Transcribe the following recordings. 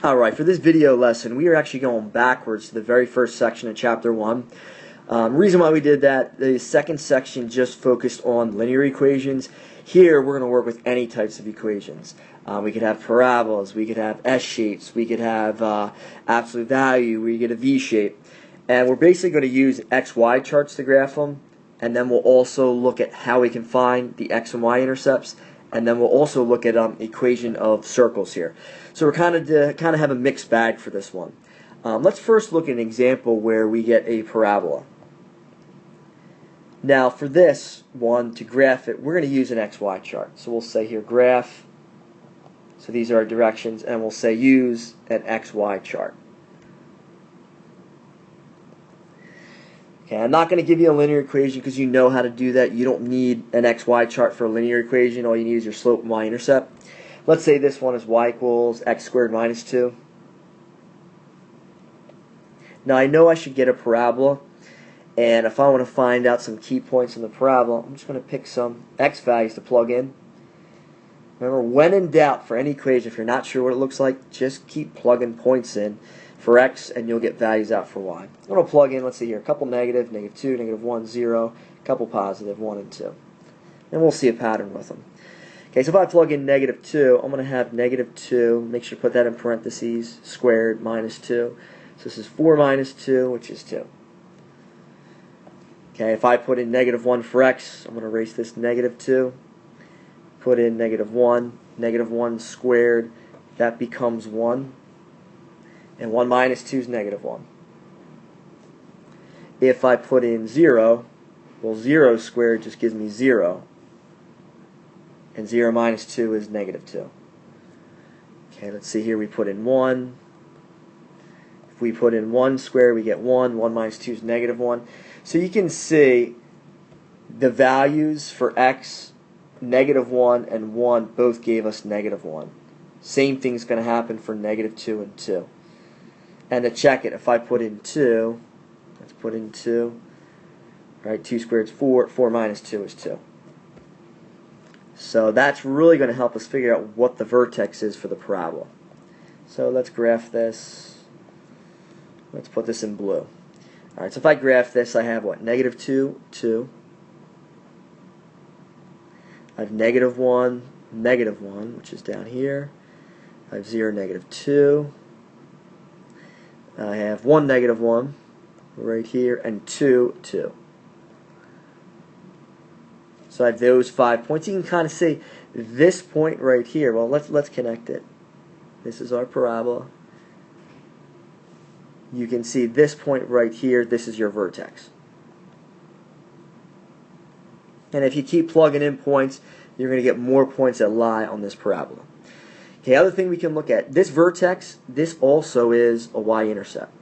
Alright, for this video lesson, we are actually going backwards to the very first section of Chapter 1. Reason why we did that, the second section just focused on linear equations. Here, we're going to work with any types of equations. We could have parabolas, we could have S-shapes, we could have absolute value, we get a V-shape. And we're basically going to use XY charts to graph them, and then we'll also look at how we can find the X and Y intercepts, and then we'll also look at equation of circles here. So we're kind of have a mixed bag for this one. Let's first look at an example where we get a parabola. Now for this one, to graph it, we're going to use an XY chart. So we'll say here graph, so these are our directions, and we'll say use an XY chart. Okay, I'm not going to give you a linear equation because you know how to do that. You don't need an XY chart for a linear equation. All you need is your slope and y-intercept. Let's say this one is y equals x squared minus 2. Now I know I should get a parabola, and if I want to find out some key points in the parabola, I'm just going to pick some x values to plug in. Remember, when in doubt for any equation, if you're not sure what it looks like, just keep plugging points in for x, and you'll get values out for y. I'm going to plug in, let's see here, a couple negative, negative 2, negative 1, 0, a couple positive, 1 and 2. And we'll see a pattern with them. Okay, so if I plug in negative 2, I'm going to have negative 2, make sure to put that in parentheses, squared minus 2. So this is 4 minus 2, which is 2. Okay, if I put in negative 1 for x, I'm going to erase this negative 2. Put in negative 1 squared, that becomes 1. And 1 minus 2 is negative 1. If I put in 0, well, 0 squared just gives me 0. And 0 minus 2 is negative 2. Okay, let's see here. We put in 1. If we put in 1 squared, we get 1. 1 minus 2 is negative 1. So you can see the values for x, negative 1 and 1 both gave us negative 1. Same thing's going to happen for negative 2 and 2. And to check it, if I put in 2, let's put in 2, right, 2 squared is 4, 4 minus 2 is 2. So that's really going to help us figure out what the vertex is for the parabola. So let's graph this. Let's put this in blue. Alright, so if I graph this, I have what? Negative 2, 2. I have negative 1, which is down here. I have 0, negative 2. I have 1, negative 1 right here, and 2, 2. So I have those 5 points. You can kind of see this point right here. Well, let's connect it. This is our parabola. You can see this point right here. This is your vertex. And if you keep plugging in points, you're going to get more points that lie on this parabola. Okay, other thing we can look at, this vertex, this also is a y-intercept.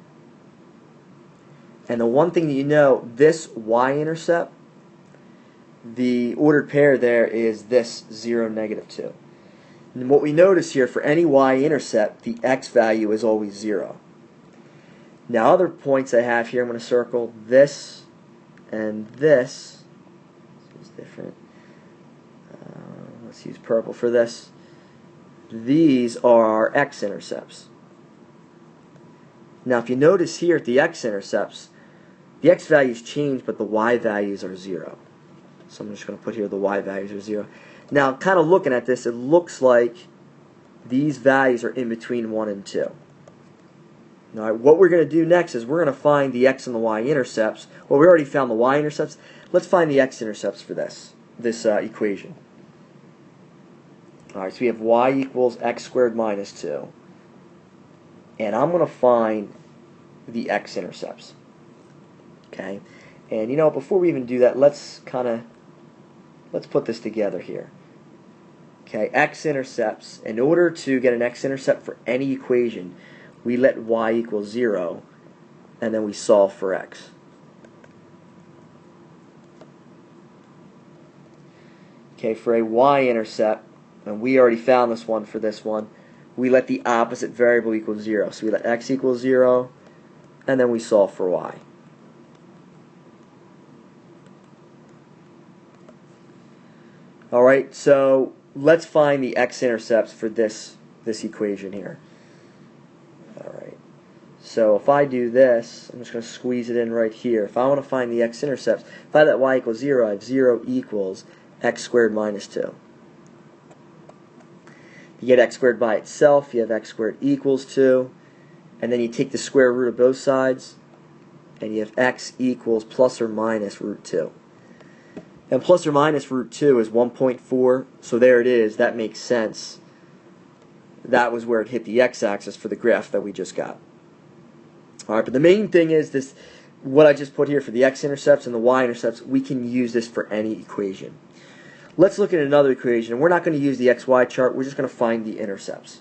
And the one thing that you know, this y-intercept, the ordered pair there is this 0, negative 2. And what we notice here, for any y-intercept, the x value is always 0. Now other points I have here, I'm going to circle this and this. This is different. Let's use purple for this. These are our x-intercepts. Now if you notice here at the x-intercepts, the x values change, but the y values are 0. So I'm just going to put here the y values are 0. Now kind of looking at this, it looks like these values are in between 1 and 2. Now what we're going to do next is we're going to find the x and the y-intercepts. Well, we already found the y-intercepts. Let's find the x-intercepts for this equation. Alright, so we have y equals x squared minus 2. And I'm going to find the x-intercepts. Okay? And you know, before we even do that, let's put this together here. Okay, x-intercepts. In order to get an x-intercept for any equation, we let y equal 0, and then we solve for x. Okay, for a y-intercept, and we already found this one for this one, we let the opposite variable equal 0. So we let x equal 0, and then we solve for y. Alright, so let's find the x-intercepts for this equation here. So if I do this, I'm just going to squeeze it in right here. If I want to find the x-intercepts, if I let y equals 0, I have 0 equals x squared minus 2. You get x squared by itself, you have x squared equals 2, and then you take the square root of both sides, and you have x equals plus or minus root 2. And plus or minus root 2 is 1.4, so there it is. That makes sense. That was where it hit the x-axis for the graph that we just got. All right, but the main thing is this, what I just put here for the x-intercepts and the y-intercepts, we can use this for any equation. Let's look at another equation, and we're not going to use the xy chart, we're just going to find the intercepts.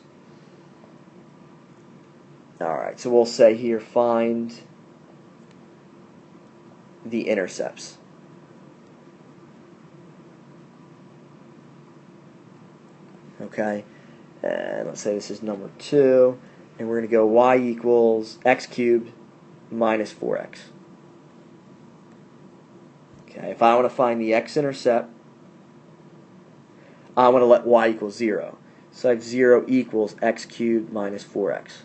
All right, so we'll say here, find the intercepts. Okay, and let's say this is number 2, and we're going to go y equals x cubed minus 4x. Okay, if I want to find the x-intercept, I want to let y equal 0. So I have 0 equals x cubed minus 4x.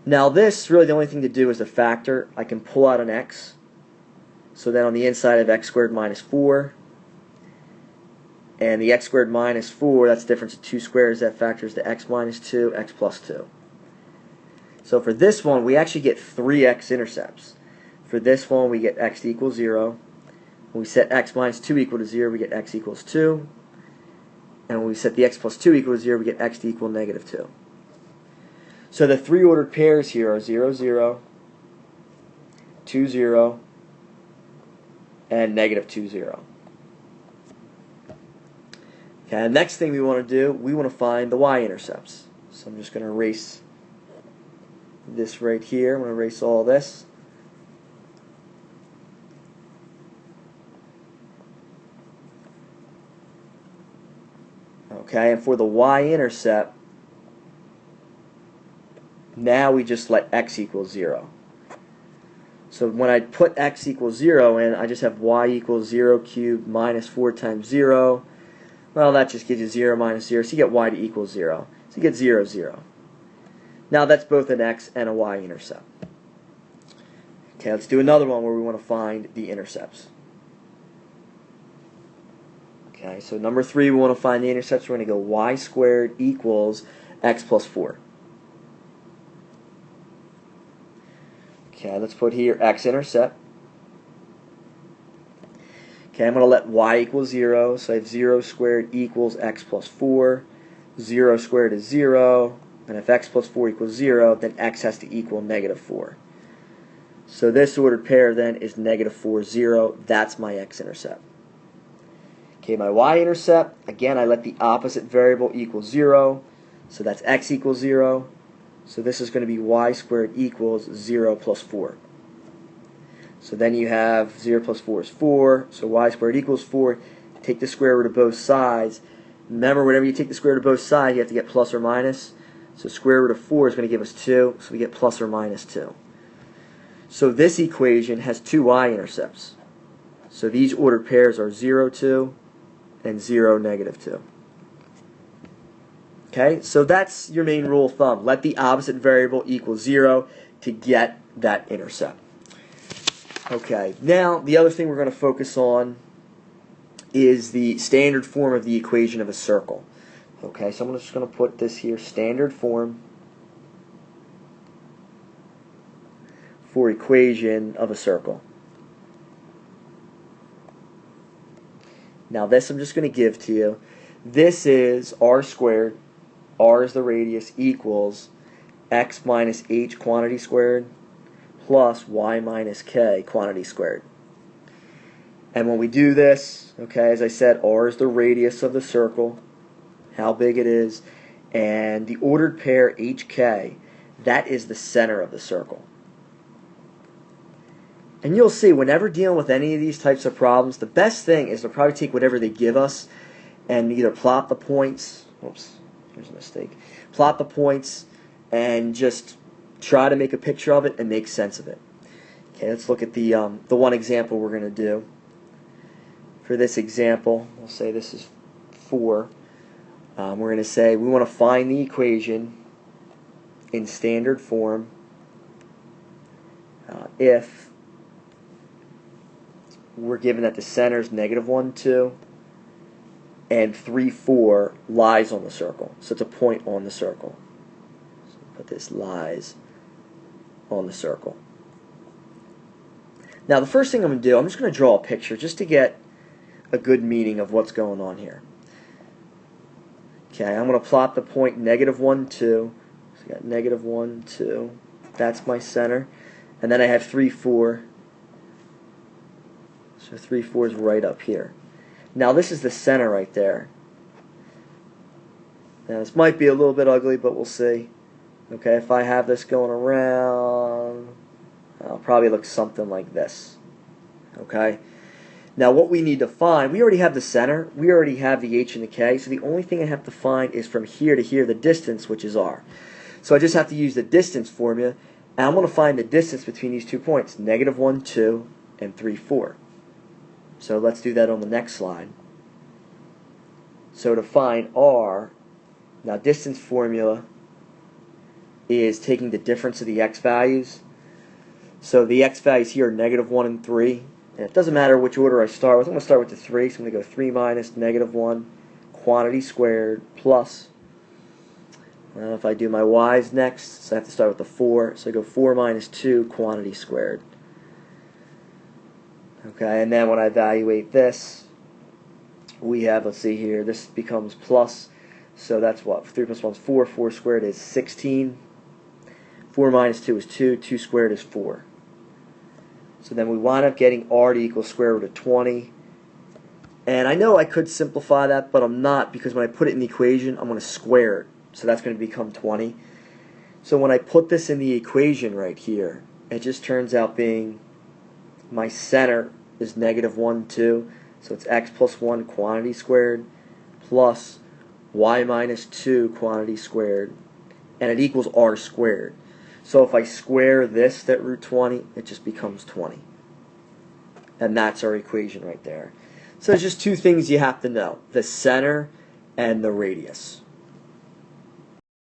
Now this, really the only thing to do is a factor. I can pull out an x. So then on the inside I have x squared minus 4. And the x squared minus 4, that's the difference of 2 squares. That factors to x minus 2, x plus 2. So for this one, we actually get 3 x-intercepts. For this one, we get x equals 0. When we set x minus 2 equal to 0, we get x equals 2. And when we set the x plus 2 equal to 0, we get x to equal negative 2. So the 3 ordered pairs here are 0, 0, 2, 0, and negative 2, 0. Okay, the next thing we want to do, we want to find the y-intercepts. So I'm just going to erase this right here. I'm going to erase all this. Okay, and for the y-intercept, now we just let x equal 0. So when I put x equals 0 in, I just have y equals 0 cubed minus 4 times 0. Well, that just gives you 0 minus 0, so you get y to equal 0. So you get 0, 0. Now that's both an x and a y-intercept. Okay, let's do another one where we want to find the intercepts. Okay, so number 3, we want to find the intercepts. We're going to go y squared equals x plus 4. Okay, let's put here x-intercept. Okay, I'm going to let y equal 0, so I have 0 squared equals x plus 4. 0 squared is 0, and if x plus 4 equals 0, then x has to equal negative 4. So this ordered pair then is negative 4, 0. That's my x-intercept. Okay, my y-intercept, again, I let the opposite variable equal 0, so that's x equals 0. So this is going to be y squared equals 0 plus 4. So then you have 0 plus 4 is 4, so y squared equals 4. Take the square root of both sides. Remember, whenever you take the square root of both sides, you have to get plus or minus. So square root of 4 is going to give us 2, so we get plus or minus 2. So this equation has 2 y-intercepts. So these ordered pairs are 0, 2, and 0, negative 2. Okay, so that's your main rule of thumb. Let the opposite variable equal 0 to get that intercept. Okay, now the other thing we're going to focus on is the standard form of the equation of a circle. Okay, so I'm just going to put this here, standard form for equation of a circle. Now this I'm just going to give to you. This is r squared, r is the radius, equals x minus h quantity squared plus y minus k quantity squared. And when we do this, okay, as I said, r is the radius of the circle, how big it is, and the ordered pair hk, that is the center of the circle. And you'll see, whenever dealing with any of these types of problems, the best thing is to probably take whatever they give us and either plot the points, oops, here's a mistake, plot the points and just try to make a picture of it and make sense of it. Okay, let's look at the one example we're going to do. For this example, we'll say this is 4. We're going to say we want to find the equation in standard form if we're given that the center is -1, 2, and 3, 4 lies on the circle. So it's a point on the circle. So put this lies on the circle. Now the first thing I'm going to do, I'm just going to draw a picture just to get a good meaning of what's going on here. Okay, I'm going to plot the point -1, 2. So I got -1, 2. That's my center. And then I have 3, 4. So 3, 4 is right up here. Now this is the center right there. Now this might be a little bit ugly, but we'll see. Okay, if I have this going around, it'll probably look something like this. Okay. Now what we need to find, we already have the center, we already have the h and the k, so the only thing I have to find is from here to here the distance, which is r. So I just have to use the distance formula, and I'm going to find the distance between these 2 points, -1, 2, and 3, 4. So let's do that on the next slide. So to find r, now distance formula is taking the difference of the x values. So the x values here are -1 and 3. And it doesn't matter which order I start with. I'm going to start with the 3, so I'm going to go 3 minus -1 quantity squared plus, if I do my y's next, so I have to start with the 4, so I go 4 minus 2 quantity squared. Okay, and then when I evaluate this, we have, let's see here, this becomes plus, so that's what, 3 plus 1 is 4, 4 squared is 16, 4 minus 2 is 2, 2 squared is 4. So then we wind up getting r to equal square root of 20. And I know I could simplify that, but I'm not, because when I put it in the equation, I'm going to square it. So that's going to become 20. So when I put this in the equation right here, it just turns out being my center is -1, 2. So it's x plus 1 quantity squared plus y minus 2 quantity squared. And it equals r squared. So if I square this at root 20, it just becomes 20. And that's our equation right there. So there's just two things you have to know: the center and the radius.